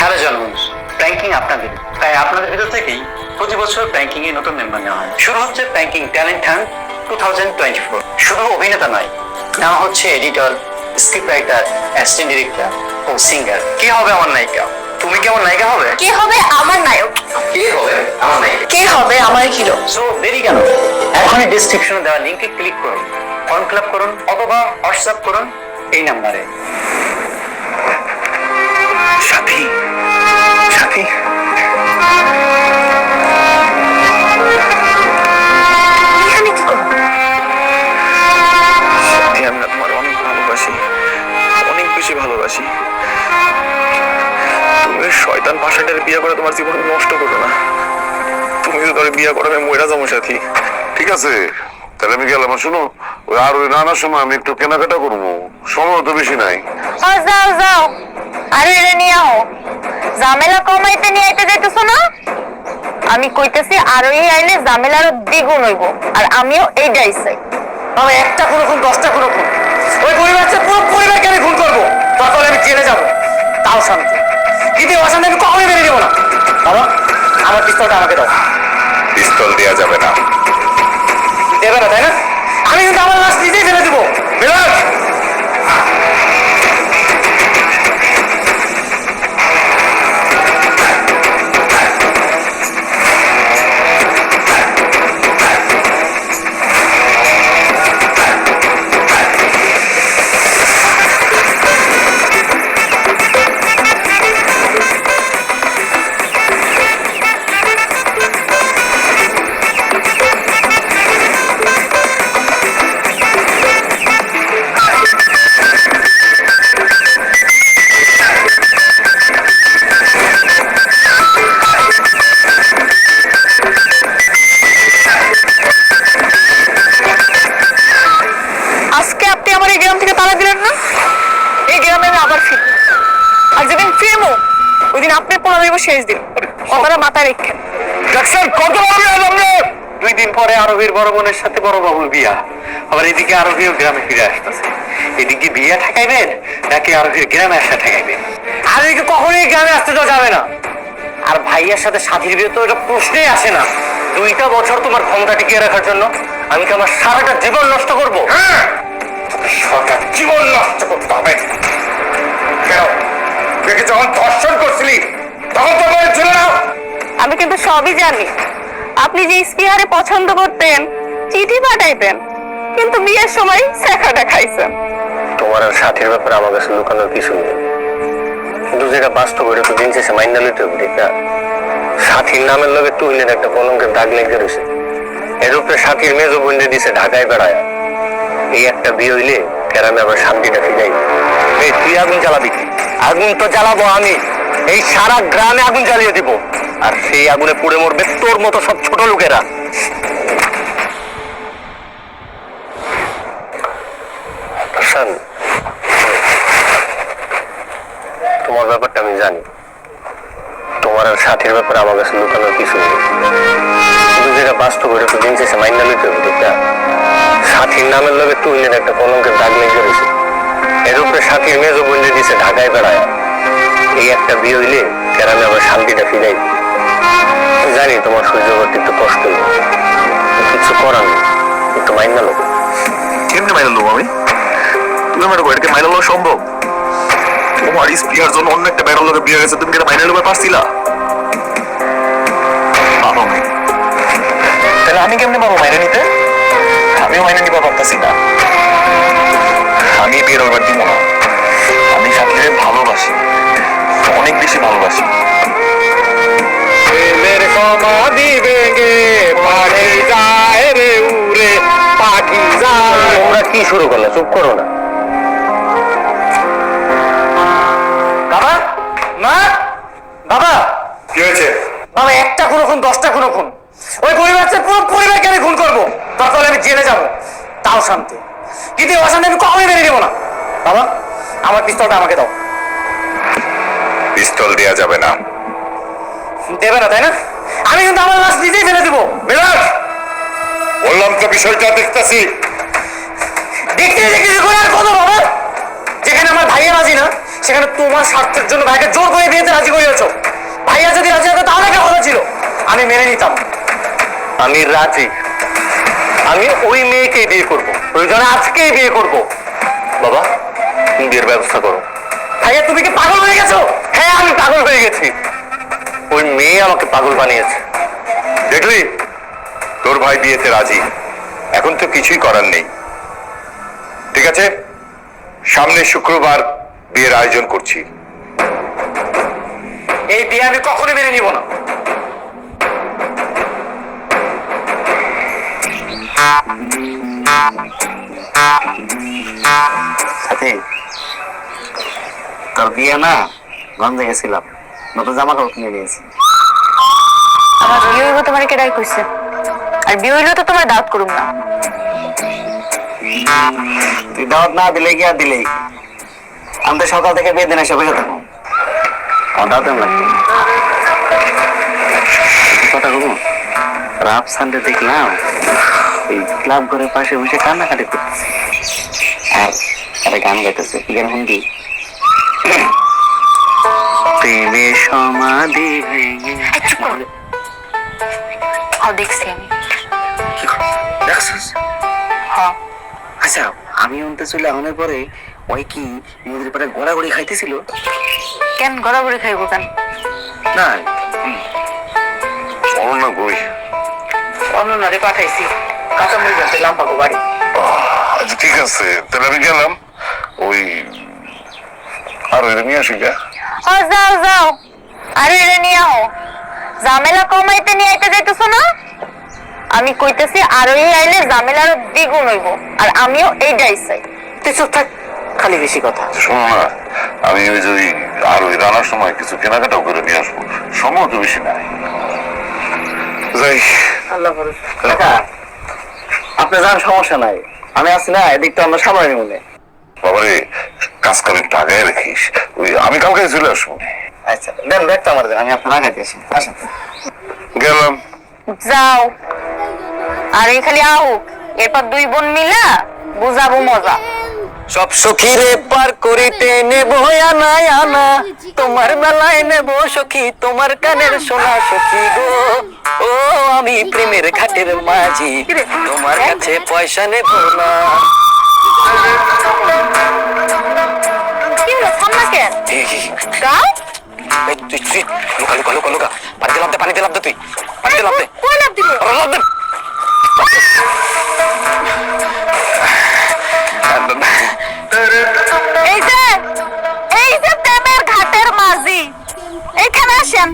Hello জনগণ, pranking আপনাদের, তাই আপনাদের ভিতর থেকেই প্রতি বছর প্র্যাঙ্কিং এ নতুন মেম্বার নেওয়া হয়। শুরু হচ্ছে প্র্যাঙ্কিং ট্যালেন্ট হান্ট 2024। শুধু অভিনেতা নয়, নেওয়া হচ্ছে editor, script writer, assistant director ও সিঙ্গার। কে হবে আমার নায়িকা? তুমি কি আমার নায়িকা হবে? কে হবে আমার নায়ক? কে হবে আমার নায়িকা? কে হবে আমার হিরো? সো দেরি কেন? এখনই ডেসক্রিপশনে দেওয়া লিংকে ক্লিক করুন, ফর্ম ফিল আপ করুন অথবা হোয়াটসঅ্যাপ করুন এই নাম্বারে। সাথী, সাথী, এখানে কি করো? সাথী, আমি না তোমার অনেক ভালোবাসি, অনেক বেশি ভালোবাসি। তুমি ওই শয়তান পাশাটার বিয়ে করে তোমার জীবন নষ্ট করো না। তুমি যদি তোর বিয়ে করো আমি মরে যাবো সাথী। ঠিক আছে, তাহলে আমি গেলাম। শুনো, ওই আর ওই রান্নার সময় আমি একটু কেনাকাটা করবো, সময় তো বেশি নাই। যাও যাও, আর এটা নিয়ে আও। ঝামেলা কমাইতে নিয়ে আইতে যাইতেছো না? আমি কইতেছি আর ওই আইলে ঝামেলা আরো দ্বিগুণ হইব, আর আমিও এইটাই চাই। আমি একটা কোনো খুন, 10টা কোনো খুন, ওই পরিবারটা পুরো পরিবারকে আমি খুন করবো, তারপরে আমি জেলে যাবো, তাও শান্তি। কিন্তু অশান্তি আমি কখনোই মেনে নেবো না। বাবা, আমার পিস্তলটা আমাকে দাও। পিস্তল দেওয়া যাবে না। দেবে না তাই না? আমি কিন্তু আমার লাশ নিজেই ফেলে দেবো। মিরাজ, আজকে আপনি আমার এই গ্রাম থেকে তাড়া দিলেন না, এই গ্রামে আমি আবার ফিরব। আর যেদিন ফিরবো ওই দিন আপনার 15 শেষ দিন, কথাটা মাথায় রেখেন। দেখছেন কত বড় আমরা? 2 দিন পরে আরোহীর বড় বোনের সাথে বড় বাবুর বিয়া, আবার এদিকে আরোহীও গ্রামে ফিরে আসতেছে। এদিকে বিয়া ঠেকাইবেন নাকি আরোহীর গ্রামে আসা ঠেকাইবেন? আরোহীকে কখনোই গ্রামে আসতে তো যাবে না। আর ভাইয়ের সাথে সাথীর বিয়ে তো এটা প্রশ্নেই আসে না। 2টা বছর তোমার ক্ষমতা টিকিয়ে রাখার জন্য আমি কি আমার সারাটা জীবন নষ্ট করবো? সারা জীবন নষ্ট করতে হবে কেন? দেখে যখন ধর্ষণ করছিলি তখন তো মনে ছিল না? আমি কিন্তু সবই জানি। আপনি যে স্পিয়ারে পছন্দ করতেন, চিঠি পাঠাইতেন, কিন্তু বিয়ের সময় শেখাটা খাইছেন। তোমার আর সাথীর ব্যাপারে আমার কাছে লুকানোর কিছু নেই, কিন্তু যেটা বাস্তব এটা তো দিন শেষে মাইন্ডা লইতে হবে। ঠিক না? সাথীর নামের লগে তুইলের একটা কলঙ্কের দাগ লেগে রয়েছে। এর উপরে সাথীর মেজো বন্ধে দিছে ঢাকায় বেড়ায়। এই একটা বিয়ে হইলে গ্রামে আবার শান্তিটা ফিরাই। এই তুই আগুন জ্বালাবি কি? আগুন তো জ্বালাবো আমি, এই সারা গ্রামে আগুন জ্বালিয়ে দিব। আর সেই আগুনে পুড়ে মরবে তোর মতো সব ছোট লোকেরা। তোমার ব্যাপারটা আমি জানি, তোমার আর সাথীর ব্যাপারে আমার কাছে লুকানোর কিছু নেই, কিন্তু যেটা বাস্তব এটা তো দিন শেষে মাইন্ডা লইতে হবে। ঠিক না? সাথীর নামের লগে তুইলের একটা কলঙ্কের দাগ লেগে রয়েছে। এর উপরে সাথীর মেজো বন্ধে দিছে ঢাকায় বেড়ায়। এই একটা বিয়ে হইলে গ্রামে আবার শান্তিটা ফিরাই। জানি তোমার সহ্য করতে একটু কষ্ট হইবে, কিছু করার নেই, একটু মাইন্ডা লোক। কেমনি মাইনা নেবো আমি? তুমি আমার এটাকে মাইনা নেওয়া সম্ভব? তোমার স্পিয়ার জন্য অন্য একটা বেড়ার লোকের বিয়ে গেছে, তুমি কি এটা মাইনা নেবে পারছিলা? পারো নাই। তাহলে আমি কেমনি পাবো মাইনা নিতে? আমিও মাইনা নিতে পারতাছি না। আমি বিয়ের ব্যাপার দিব না। আমি সাথীকে ভালোবাসি, অনেক বেশি ভালোবাসি। প্রেমের সমাধি ভেঙে পাখি যায় রে উড়ে, পাখি যায়। তোমরা কি শুরু করলে? চুপ করো না। বাবা, মা, বাবা, কি হয়েছে? বাবা, একটা কোনো খুন, 10টা কোনো খুন, ওই পরিবারটা পুরো পরিবারকে আমি খুন করবো, তারপরে আমি জেলে যাবো, তাও শান্তি। কিন্তু অশান্তি আমি কখনোই মেনে নেবো না। বাবা, আমার পিস্তলটা আমাকে দাও। পিস্তল দেওয়া যাবে না। দেবে না তাই না? আমি কিন্তু আমার লাশ নিজেই ফেলে দেবো। মিরাজ, বললাম তো বিষয়টা দেখতেছি। দেখতে দেখতে করে আর কত বাবা? যেখানে আমার ভাইয়া রাজি না, সেখানে তোমার স্বার্থের জন্য ভাইকে জোর করে বিয়েতে রাজি করিয়েছ। আমি রাজি, আমি ওই মেয়েকে বিয়ে করব, প্রয়োজনে আজকেই বিয়ে করব। বাবা, তুমি বিয়ের ব্যবস্থা করো। ভাইয়া, তুমি কি পাগল হয়ে গেছো? হ্যাঁ, আমি পাগল হয়ে গেছি। ওই মেয়ে আমাকে পাগল বানিয়েছে। দেখলি, তোর ভাই বিয়েতে রাজি। এখন তো কিছুই করার নেই। ঠিক আছে, সামনে শুক্রবার বিয়ের আয়োজন করছি। এই বিয়ে আমি কখনো মেনে নিব না। সাথে তোর বিয়ে না, গন্ধে গেছিলাম, নতুন জামা কাপড় কিনে নিয়েছি। আমার বিয়ে হইব তোমার কেডাই কইছে? আর বিয়ে হইলেও তো তোমার দাওয়াত করুম না। তুই দাওয়াত না দিলে কি আর দিলেই, আমি তো সকাল থেকে বিয়ে দিন এসে বসে থাকবো। আমার দাওয়াত লাগবে কথা বলবো। রাত সানডে দেখলাম এই ক্লাব ঘরের পাশে বসে কান্নাকাটি করতেছে, আর একটা গান গাইতেছে। কি গান শুনবি? প্রেমে সমাধি ভেঙে। দেখছি আমি। দেখছিস? হ্যাঁ, আচ্ছা, আমি অন্তে চলে আনার পরে ওই কি নদীর পাড়ে গড়াগড়ি খাইতেছিল? কেন গড়াগড়ি খাইবো কেন? না, অনন্যা কই? অন্যরে পাঠাইছি, কাঁচামরিচ আছে লাম্পাকো বাড়ি। আচ্ছা ঠিক আছে, তাহলে আমি গেলাম। ওই আর এটা নিয়ে আসি গা। ও যাও যাও, আরে এটা নিয়ে আও। ঝামেলা কমাইতে নিয়ে আইতে যাইতেছো না? আমি কইতেছি আরো এই আইলে ঝামেলা আরো দ্বিগুণ হইব, আর আমিও এইটাই চাই। তুই চুপ থাক, খালি বেশি কথা। শোনো না, আমি ওই যে আর ওই রান্নার সময় কিছু কেনাকাটাও করে নিয়ে আসবো। সময় তো বেশি নাই। যাই। আল্লাহ ভরসা। কাকা, আপনার যান সমস্যা নাই, আমি আছি না, এদিকটা আমরা সামলাই মনে। বাবারে, কাজ কাম একটু আগায় রাখিস। ওই আমি কালকে চলে আসবো। আচ্ছা দেন, ব্যাগটা আমার দেন, আমি আপনার আগাইতে আসি। আসেন। গেলাম। যাও, আর এই খালি আহুক, এরপর দুই বোন মিলা বুঝাবো মজা। সব সখীরে পার করিতে নেব আনা আনা, তোমার বেলায় নেব সখী, তোমার কানের সোনা সখী গো। ও আমি প্রেমের ঘাটের মাঝি, তোমার কাছে পয়সা নেব না। কি হলো, থামনা কেন? গাও, তুই লুকা লুকা লুকা লুকা, পানিতে লাভ দে, পানিতে লাভ দে, তুই পানিতে লাভ দে। কই লাভ দিব? লাভ দে। এই যে প্রেমের ঘাটের মাঝি, এইখানে আসেন।